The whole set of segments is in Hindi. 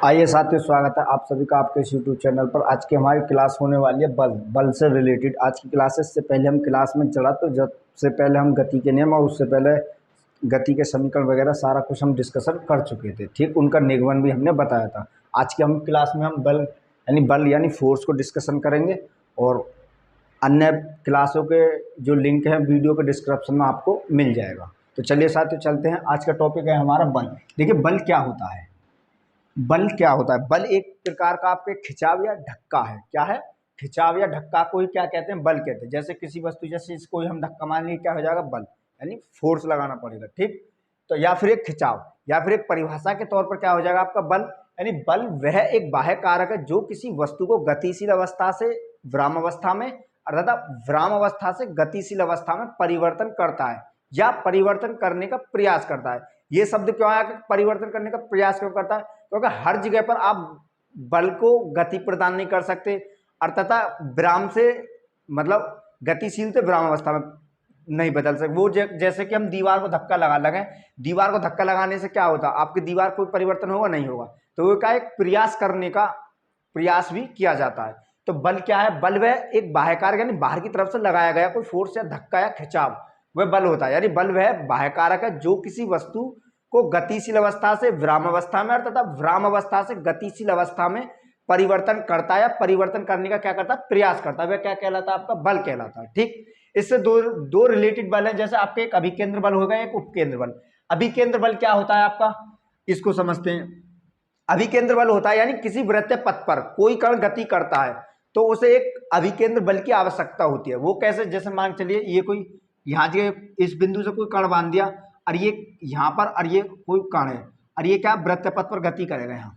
आइए साथियों, स्वागत है आप सभी का आपके इस यूट्यूब चैनल पर। आज की हमारी क्लास होने वाली है बल से रिलेटेड। आज की क्लासेस से पहले हम क्लास में चढ़ा तो जब से पहले हम गति के नियम और उससे पहले गति के समीकरण वगैरह सारा कुछ हम डिस्कशन कर चुके थे। ठीक, उनका निगमन भी हमने बताया था। आज की हम क्लास में हम बल यानी फोर्स को डिस्कशन करेंगे और अन्य क्लासों के जो लिंक है वीडियो के डिस्क्रिप्शन में आपको मिल जाएगा। तो चलिए साथियों चलते हैं। आज का टॉपिक है हमारा बल। देखिए बल क्या होता है। बल क्या होता है? बल एक प्रकार का आपके खिंचाव या धक्का है। क्या है? खिंचाव या धक्का को ही क्या कहते हैं? बल कहते हैं। जैसे किसी वस्तु, जैसे इसको ही हम धक्का मारेंगे, क्या हो जाएगा? बल, यानी फोर्स लगाना पड़ेगा। ठीक, तो या फिर एक खिंचाव या फिर एक परिभाषा के तौर पर क्या हो जाएगा आपका? बल, यानी बल वह एक बाह्य कारक है जो किसी वस्तु को गतिशील अवस्था से विरामावस्था में अर्थात विरामावस्था से गतिशील अवस्था में परिवर्तन करता है या परिवर्तन करने का प्रयास करता है। ये शब्द क्यों आया कि परिवर्तन करने का प्रयास क्यों करता है? क्योंकि हर जगह पर आप बल को गति प्रदान नहीं कर सकते, अर्थात विराम से मतलब गतिशील से विराम अवस्था में नहीं बदल सकते। वो जैसे कि हम दीवार को धक्का लगा दीवार को धक्का लगाने से क्या होता है? आपकी दीवार कोई परिवर्तन होगा? नहीं होगा। तो वो क्या, एक प्रयास करने का प्रयास भी किया जाता है। तो बल क्या है? बल वह एक बाह्य कारक यानी बाहर की तरफ से लगाया गया कोई फोर्स या धक्का या खिंचाव, वह बल होता है। यानी बल वह बाह्य कारक है जो किसी वस्तु को गतिशील अवस्था से विराम अवस्था में अर्थात विराम अवस्था से गतिशील अवस्था में परिवर्तन करता है या परिवर्तन करने का क्या करता है? प्रयास करता है। वह क्या कहलाता है? आपका बल कहलाता है। ठीक, इससे दो रिलेटेड बल है। जैसे आपके एक अभिकेंद्र बल होगा, एक उपकेंद्र बल। अभिकेंद्र बल क्या होता है आपका? इसको समझते हैं। अभिकेंद्र बल होता है यानी किसी वृत्तीय पथ पर कोई कण गति करता है तो उसे एक अभिकेंद्र बल की आवश्यकता होती है। वो कैसे? जैसे मान चलिए ये कोई यहाँ इस बिंदु से कोई कण बांध दिया और ये यहाँ पर, और ये कोई कण है और ये क्या वृत्तीय पथ पर गति करेगा यहाँ।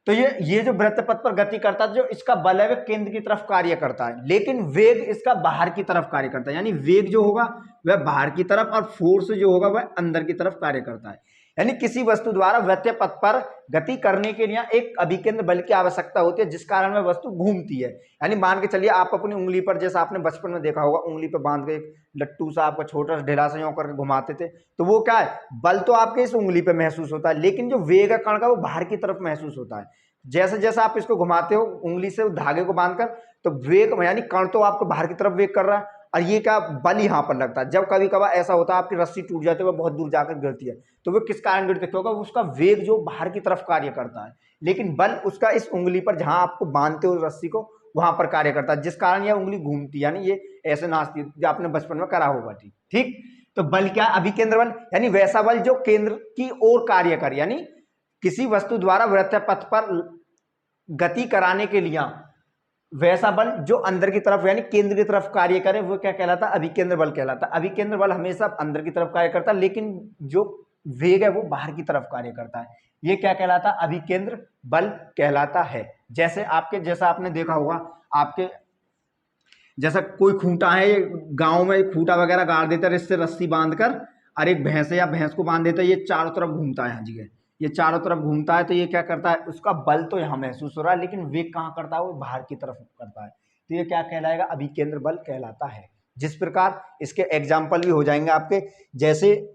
तो ये जो वृत्तीय पथ पर गति करता है, जो इसका बल है वह केंद्र की तरफ कार्य करता है, लेकिन वेग इसका बाहर की तरफ कार्य करता है। यानी वेग जो होगा वह बाहर की तरफ और फोर्स जो होगा वह अंदर की तरफ कार्य करता है। यानी किसी वस्तु द्वारा वृत्तीय पथ पर गति करने के लिए एक अभिकेंद्र बल की आवश्यकता होती है, जिस कारण वह वस्तु घूमती है। यानी मान के चलिए आप अपनी उंगली पर, जैसा आपने बचपन में देखा होगा, उंगली पर बांध के लट्टू सा आपका छोटा ढेला सा यूं करके घुमाते थे, तो वो क्या है? बल तो आपके इस उंगली पे महसूस होता है, लेकिन जो वेग है कण का वो बाहर की तरफ महसूस होता है। जैसे जैसे आप इसको घुमाते हो उंगली से धागे को बांधकर, तो वेग यानी कण तो आपको बाहर की तरफ वेग कर रहा है और ये क्या, बल यहाँ पर लगता है। जब कभी कभार ऐसा होता है आपकी रस्सी टूट जाती है, वह बहुत दूर जाकर गिरती है, तो वो किस कारण गिरती है? क्योंकि उसका वेग जो बाहर की तरफ कार्य करता है, लेकिन बल उसका इस उंगली पर जहां आपको बांधते हो रस्सी को वहां पर कार्य करता है, जिस कारण यह उंगली घूमती है, यानी ये ऐसे नाचती है, जो आपने बचपन में करा होगा। ठीक ठीक, तो बल क्या? अभिकेंद्र बल यानी वैसा बल जो केंद्र की ओर कार्य करे, यानी किसी वस्तु द्वारा वृत्तीय पथ पर गति कराने के लिए वैसा बल जो अंदर की तरफ यानी केंद्र की तरफ कार्य करे, वो क्या कहलाता है? अभिकेंद्र बल कहलाता है। अभिकेंद्र बल हमेशा अंदर की तरफ कार्य करता है, लेकिन जो वेग है वो बाहर की तरफ कार्य करता है। ये क्या कहलाता है? अभिकेंद्र बल कहलाता है। जैसे आपने देखा होगा, आपके जैसा कोई खूंटा है, गांव में खूंटा वगैरह गाड़ देता है इससे रस्सी बांधकर, और एक भैंस है या भैंस को बांध देता है, ये चारों तरफ घूमता है। हाँ जी, ये चारों तरफ घूमता है, तो ये क्या करता है? उसका बल तो यहाँ महसूस हो रहा है, लेकिन वेग कहाँ करता है? वो बाहर की तरफ करता है। तो ये क्या कहलाएगा? अभिकेंद्र बल कहलाता है। जिस प्रकार इसके एग्जाम्पल भी हो जाएंगे आपके, जैसे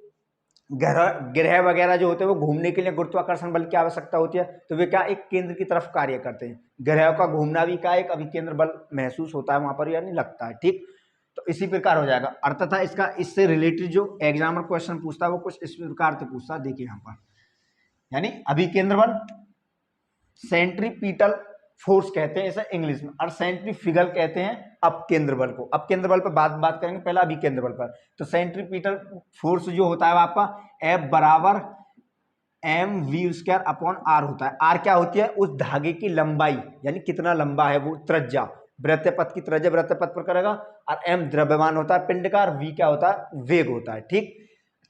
ग्रह वगैरह जो होते हैं वो घूमने के लिए गुरुत्वाकर्षण बल की आवश्यकता होती है, तो वे क्या, एक केंद्र की तरफ कार्य करते हैं। ग्रहों का घूमना भी क्या, एक अभिकेंद्र बल महसूस होता है वहां पर, यानी लगता है। ठीक, तो इसी प्रकार हो जाएगा। अर्थात इसका इससे रिलेटेड जो एग्जामर क्वेश्चन पूछता है वो कुछ इस प्रकार से पूछता है। देखिए यहाँ पर, यानी अभिकेंद्र बल सेंट्रीपिटल फोर्स कहते हैं इसे इंग्लिश में, और सेंट्रीफ्यूगल कहते हैं अपकेंद्र बल को। अपकेंद्र बल पर बात करेंगे, पहला अभिकेंद्र बल पर। तो सेंट्रीपिटल फोर्स जो होता है आपका F बराबर mv² अपॉन r होता है। r क्या होती है? उस धागे की लंबाई, यानी कितना लंबा है वो, त्रिज्या, वृत्तीय पथ की त्रिज्या वृत्तीय पथ पर करेगा, और m द्रव्यमान होता है पिंड का, और v क्या होता है? वेग होता है। ठीक,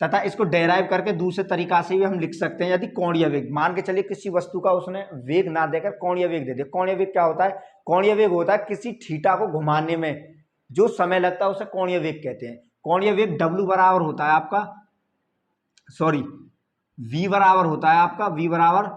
तथा इसको डेराइव करके दूसरे तरीका से भी हम लिख सकते हैं। यदि कोणीय वेग, मान के चलिए किसी वस्तु का उसने वेग ना देकर कोणीय वेग दे दे। कोणीय वेग क्या होता है? कोणीय वेग होता है किसी थीटा को घुमाने में जो समय लगता है उसे कोणीय वेग कहते हैं। कोणीय वेग W बराबर होता है आपका, सॉरी V बराबर होता है आपका, V बराबर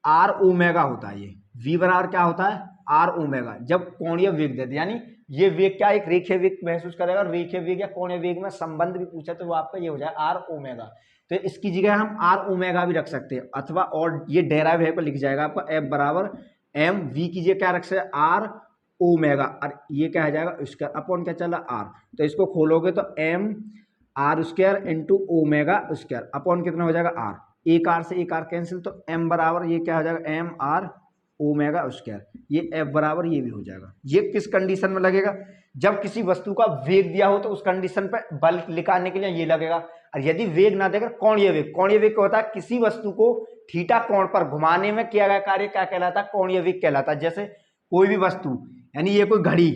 R ओमेगा होता है। ये V बराबर क्या होता है? R ओमेगा, जब कोणीय वेग देते, यानी ये वेग क्या, एक रेखीय वेग महसूस करेगा, और रेखीय वेग या कोणीय वेग में संबंध भी पूछा तो वो आपका ये हो जाएगा आर ओमेगा। तो इसकी जगह हम आर ओमेगा भी रख सकते हैं, अथवा और ये डेराइव है पर लिख जाएगा आपका एफ बराबर एम वी की जगह क्या रख सकते हैं आर ओमेगा, और ये क्या हो जाएगा स्क्वायर अपॉन क्या चला आर। तो इसको खोलोगे तो m r square into omega square upon कितना हो जाएगा आर, एक आर से एक आर कैंसिल, तो एम बराबर ये क्या हो जाएगा एम आर ओमेगा स्क्वायर, ये एफ बराबर ये भी हो जाएगा। ये किस कंडीशन में लगेगा, जब किसी वस्तु का वेग दिया हो तो उस कंडीशन पर बल निकालने के लिए ये लगेगा। और यदि वेग ना देकर कोणीय वेग, कोणीय वेग क्या होता है, किसी वस्तु को थीटा कोण पर घुमाने में किया गया कार्य क्या कहलाता है, कोणीय वेग कहलाता है। जैसे कोई भी वस्तु, यानी ये कोई घड़ी,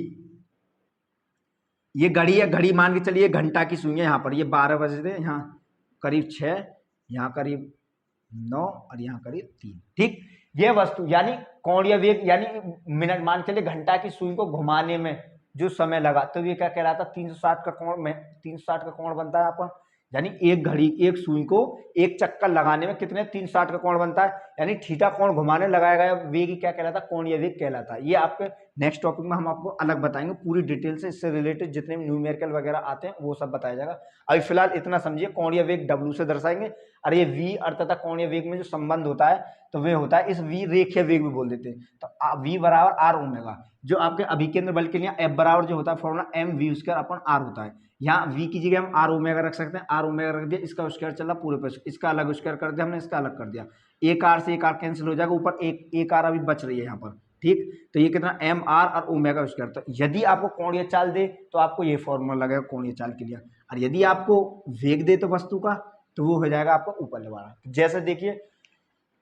ये घड़ी है, घड़ी मान के चलिए घंटा की सुई है, यहाँ पर ये 12 बजे थे, यहाँ करीब 6, यहाँ करीब 9 और यहाँ करीब 3, ठीक। ये वस्तु यानी कोणीय वेग, यानी मिनट मान चलिए घंटा की सुई को घुमाने में जो समय लगा, तो ये क्या कहलाता है 360 का कोण में 360 का कोण बनता है आपका, यानी एक घड़ी एक सुई को एक चक्कर लगाने में कितने 360 का कोण बनता है, यानी थीटा कोण घुमाने लगाया गया वेग क्या कहलाता है, कोणीय वेग कहलाता है। ये आपके नेक्स्ट टॉपिक में हम आपको अलग बताएंगे पूरी डिटेल से, इससे रिलेटेड जितने भी न्यूमेरिकल वगैरह आते हैं वो सब बताया जाएगा। अभी फिलहाल इतना समझिए, कोणीय वेग W से दर्शाएंगे, और ये V अर्थात कोणीय वेग में जो संबंध होता है तो वे होता है, इस V रेखीय वेग भी बोल देते हैं। तो V बराबर आर ओमेगा, जो आपके अभिकेंद्र बल के लिए F बराबर जो होता है formula m v square upon r होता है। यहाँ V की जगह हम आर ओमेगा रख सकते हैं, आर ओमेगा रख दिया, इसका स्क्वायर चला पूरे पे, इसका अलग स्क्वायर कर दिया हमने, इसका अलग कर दिया, एक आर से एक आर कैंसिल हो जाएगा, ऊपर एक आर अभी बच रही है यहाँ पर, ठीक। तो ये कितना एम आर और ओमेगा स्क्वायर। तो यदि आपको कोणीय चाल दे तो आपको ये फॉर्मूला लगेगा कोणीय चाल के लिए, और यदि आपको वेग दे तो वस्तु का, तो वो हो जाएगा आपका ऊपर वाला। जैसे देखिए,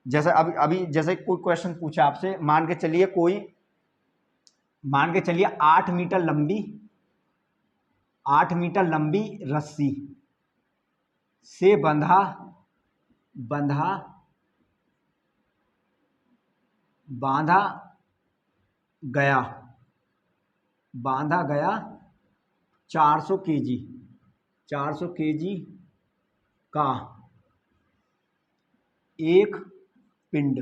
जैसे अभी जैसे कोई क्वेश्चन पूछा आपसे, मान के चलिए 8 मीटर लंबी रस्सी से बांधा गया 400 केजी का एक पिंड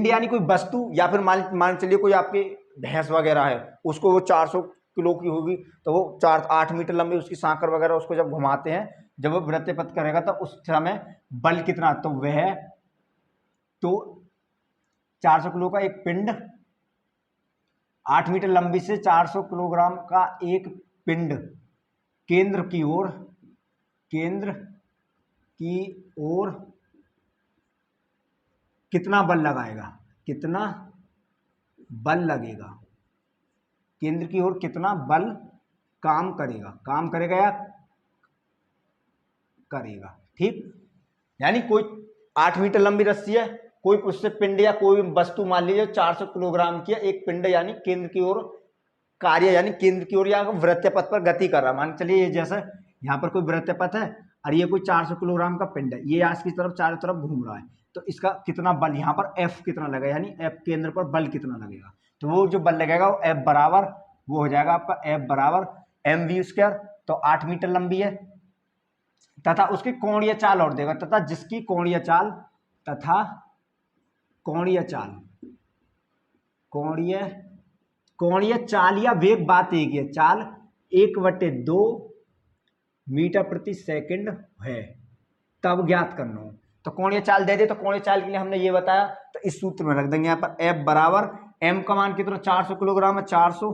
यानी कोई वस्तु, या फिर मान चलिए कोई आपके भैंस वगैरह है, उसको वो 400 किलो की होगी, तो वो 8 मीटर लंबी उसकी सांकर वगैरह, उसको जब घुमाते हैं, जब वो वृत्तीय पथ करेगा तो उस समय बल कितना, तो वह तो 400 किलो का एक पिंड, 8 मीटर लंबी से 400 किलोग्राम का एक पिंड केंद्र की ओर कितना बल लगेगा, केंद्र की ओर कितना बल काम करेगा या करेगा, ठीक। यानी कोई 8 मीटर लंबी रस्सी है, कोई उससे पिंड या कोई वस्तु मान लीजिए 400 किलोग्राम की एक पिंड, यानी केंद्र की ओर कार्य, यानी केंद्र की ओर या वृत्तीय पथ पर गति कर रहा है। मान चलिए जैसे यहाँ पर कोई वृत्तीय पथ है और ये कोई 400 किलोग्राम का पिंड है, ये आज की तरफ चारों तरफ घूम रहा है, तो इसका कितना बल यहाँ पर F कितना लगेगा, यानी F केंद्र पर बल कितना लगेगा, तो वो जो बल लगेगा वो F बराबर वो हो जाएगा आपका F बराबर एम वी स्क्वायर। तो 8 मीटर लंबी है तथा उसकी कोणीय चाल और देगा, तथा जिसकी कोणीय चाल या वेग, बात एक ही है, चाल 1/2 मीटर प्रति सेकंड है, तब ज्ञात करना हो। तो कोणीय चाल दे दे, तो कोणीय चाल के लिए हमने ये बताया, तो इस सूत्र में रख देंगे यहाँ पर F बराबर M का मान कितना 400 किलोग्राम है, 400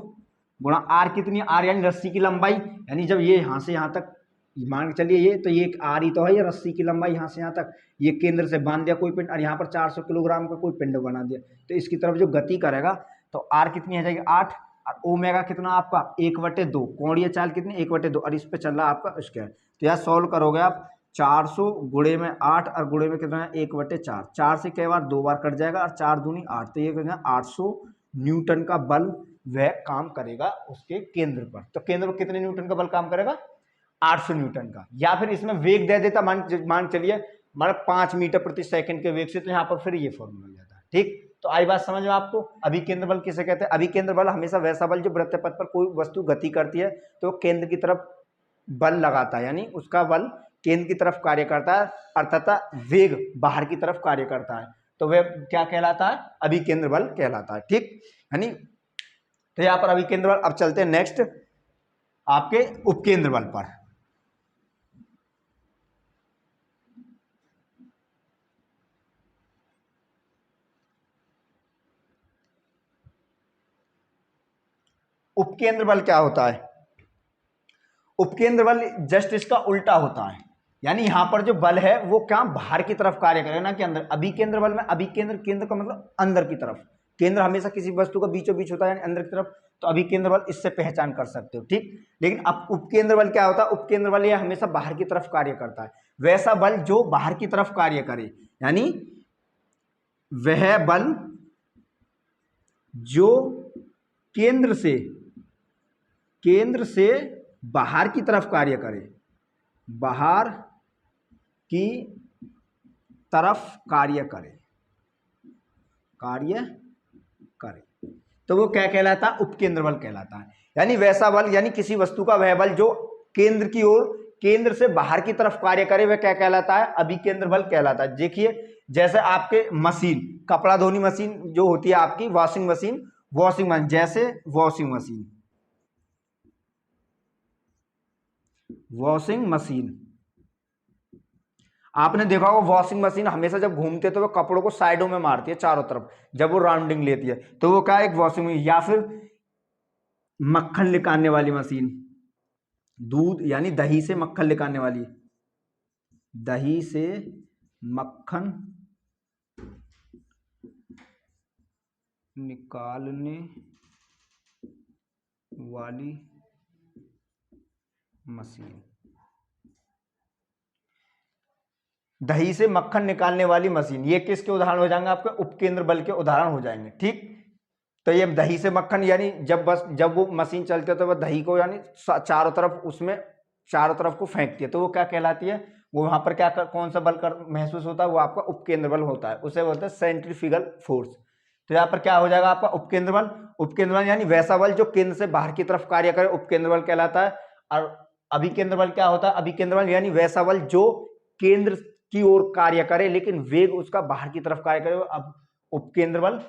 गुणा R कितनी, R यानी रस्सी की लंबाई, यानी जब ये यहाँ से यहाँ तक मान के चलिए ये, तो ये R ही तो है, ये रस्सी की लंबाई यहाँ से यहाँ तक, ये केंद्र से बांध दिया कोई पिंड, और यहाँ पर 400 किलोग्राम का कोई पिंड बना दिया, तो इसकी तरफ जो गति करेगा तो R कितनी आ जाएगी 8, और ओमेगा कितना आपका 1/2, कोणीय चाल कितनी 1/2, और इस पे चल रहा आपका स्क्वायर। तो यहाँ सॉल्व करोगे आप 400 गुणे में 8 और गुणे में कितना है 1/4, 4 से कई बार 2 बार कट जाएगा, और 4 दूनी 8, तो ये कितना 800 न्यूटन का बल वह काम करेगा उसके केंद्र पर। तो केंद्र पर कितने न्यूटन का बल काम करेगा 800 न्यूटन का। या फिर इसमें वेग दे देता, मान चलिए मान 5 मीटर प्रति सेकंड के वेग से, तो यहाँ पर फिर ये फॉर्मूला हो जाता है, ठीक। तो आई बात समझ में आपको। अभिकेंद्र बल किसे कहते हैं, अभिकेंद्र बल हमेशा वैसा बल जो वृत्तीय पथ पर कोई वस्तु गति करती है तो केंद्र की तरफ बल लगाता है, यानी उसका बल केंद्र की तरफ कार्य करता है, अर्थात वेग बाहर की तरफ कार्य करता है, तो वह क्या कहलाता है, अभिकेंद्र बल कहलाता है, ठीक। यानी तो यहाँ पर अभिकेंद्र बल। अब चलते हैं नेक्स्ट आपके उपकेंद्र बल पर। उपकेंद्र बल क्या होता है? उपकेंद्र बल जस्ट इसका उल्टा होता है, यानी यहां पर जो बल है वो क्या बाहर की तरफ कार्य करेगा ना कि अंदर। अभिकेंद्र बल में अभिकेंद्र, केंद्र का मतलब अंदर की तरफ, केंद्र हमेशा किसी वस्तु का बीचों बीच होता है यानी अंदर की तरफ, तो अभिकेंद्र बल इससे पहचान कर सकते हो, ठीक। लेकिन अब उपकेंद्र बल क्या होता है? उपकेंद्र बल यह हमेशा बाहर की तरफ कार्य करता है। वैसा बल जो बाहर की तरफ कार्य करे, यानी वह बल जो केंद्र से बाहर की तरफ कार्य करे, बाहर की तरफ कार्य करे, तो वो क्या कहलाता है? उपकेंद्र बल कहलाता है। यानी वैसा बल, यानी किसी वस्तु का वह बल जो केंद्र की ओर, केंद्र से बाहर की तरफ कार्य करे, वह क्या कहलाता है? अभिकेंद्र बल कहलाता है। देखिए जैसे आपके मशीन, कपड़ा धोनी मशीन जो होती है आपकी, वॉशिंग मशीन, जैसे वॉशिंग मशीन आपने देखा होगा, वॉशिंग मशीन हमेशा जब घूमते तो वो कपड़ों को साइडों में मारती है चारों तरफ, जब वो राउंडिंग लेती है तो वो क्या है? एक वॉशिंग मशीन। या फिर मक्खन निकालने वाली मशीन, दूध यानी दही से मक्खन निकालने वाली, दही से मक्खन निकालने वाली मशीन, दही से मक्खन निकालने वाली मशीन, ये किसके उदाहरण हो जाएंगे? आपके उपकेंद्र बल के उदाहरण हो जाएंगे, ठीक। तो ये दही से मक्खन, यानी जब वो मशीन चलती है तो वह दही को यानी चारों तरफ, उसमें चारों तरफ को फेंकती है, तो वो क्या कहलाती है? वो वहां पर क्या कौन सा बल महसूस होता है? वो आपका उपकेंद्र बल होता है, उसे बोलते हैं सेंट्रीफ्यूगल फोर्स। तो यहाँ पर क्या हो जाएगा आपका? उपकेंद्र बल। उपकेंद्र बल यानी वैसा बल जो केंद्र से बाहर की तरफ कार्य करे, उपकेंद्र बल कहलाता है। और अभिकेंद्र बल क्या होता है? अभिकेंद्र बल यानी वैसा बल जो केंद्र की ओर कार्य करे लेकिन वेग उसका बाहर की तरफ कार्य करे, अब उपकेंद्र बल,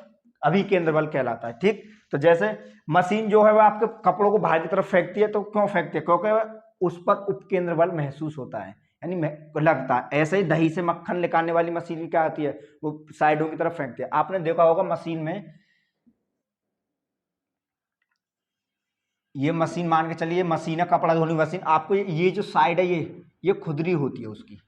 अभिकेंद्र बल कहलाता है, ठीक। तो जैसे मशीन जो है वह आपके कपड़ों को बाहर की तरफ फेंकती है, तो क्यों फेंकती है? क्योंकि उस पर उपकेंद्र बल महसूस होता है, यानी लगता है। ऐसे ही दही से मक्खन निकालने वाली मशीन क्या आती है? वो साइडों की तरफ फेंकती है। आपने देखा होगा मशीन में, ये मशीन मान के चलिए, मशीन है कपड़ा धोने मशीन, आपको ये जो साइड है ये खुदरी होती है उसकी।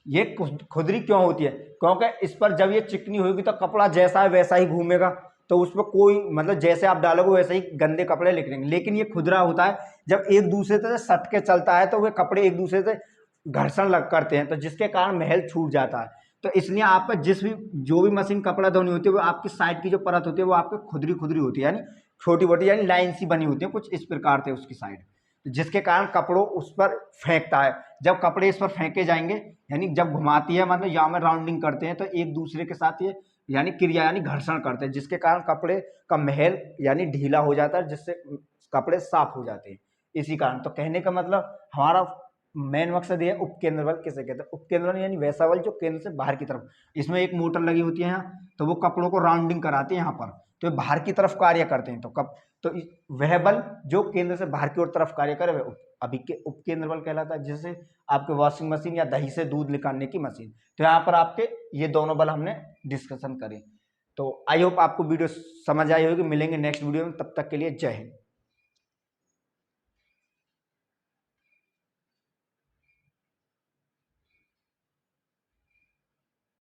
ये खुदरी क्यों होती है? क्योंकि इस पर जब ये चिकनी होगी तो कपड़ा जैसा है वैसा ही घूमेगा, तो उस पर कोई मतलब जैसे आप डालोगे वैसे ही गंदे कपड़े निकलेंगे। लेकिन ये खुदरा होता है, जब एक दूसरे से सट के चलता है तो वे कपड़े एक दूसरे से घर्षण करते हैं, तो जिसके कारण महल छूट जाता है। तो इसलिए आपका जो भी मशीन कपड़ा धोनी होती है, वो आपकी साइड की जो परत होती है वो आपकी खुदरी होती है, यानी छोटी मोटी, यानी लाइन सी बनी होती है कुछ इस प्रकार से उसकी साइड, जिसके कारण कपड़ों उस पर फेंकता है। जब कपड़े इस पर फेंके जाएंगे, यानी जब घुमाती है, मतलब यहाँ में राउंडिंग करते हैं, तो एक दूसरे के साथ ये यानी क्रिया यानी घर्षण करते हैं, जिसके कारण कपड़े का महल यानी ढीला हो जाता है, जिससे कपड़े साफ हो जाते हैं। इसी कारण तो कहने का मतलब हमारा मेन मकसद ये उपकेंद्र बल किसे कहते हैं? उपकेंद्र बल यानी वैसा बल जो केंद्र से बाहर की तरफ, इसमें एक मोटर लगी होती है यहाँ, तो वो कपड़ों को राउंडिंग कराती है यहाँ पर, तो बाहर की तरफ कार्य करते हैं। तो वह बल जो केंद्र से बाहर की ओर तरफ कार्य करे वह उपकेंद्र बल कहलाता है। जैसे आपके वॉशिंग मशीन या दही से दूध निकालने की मशीन, तो यहाँ पर आपके ये दोनों बल हमने डिस्कशन करे। तो आई होप आपको वीडियो समझ आई होगी। मिलेंगे नेक्स्ट वीडियो में, तब तक के लिए जय हिंद।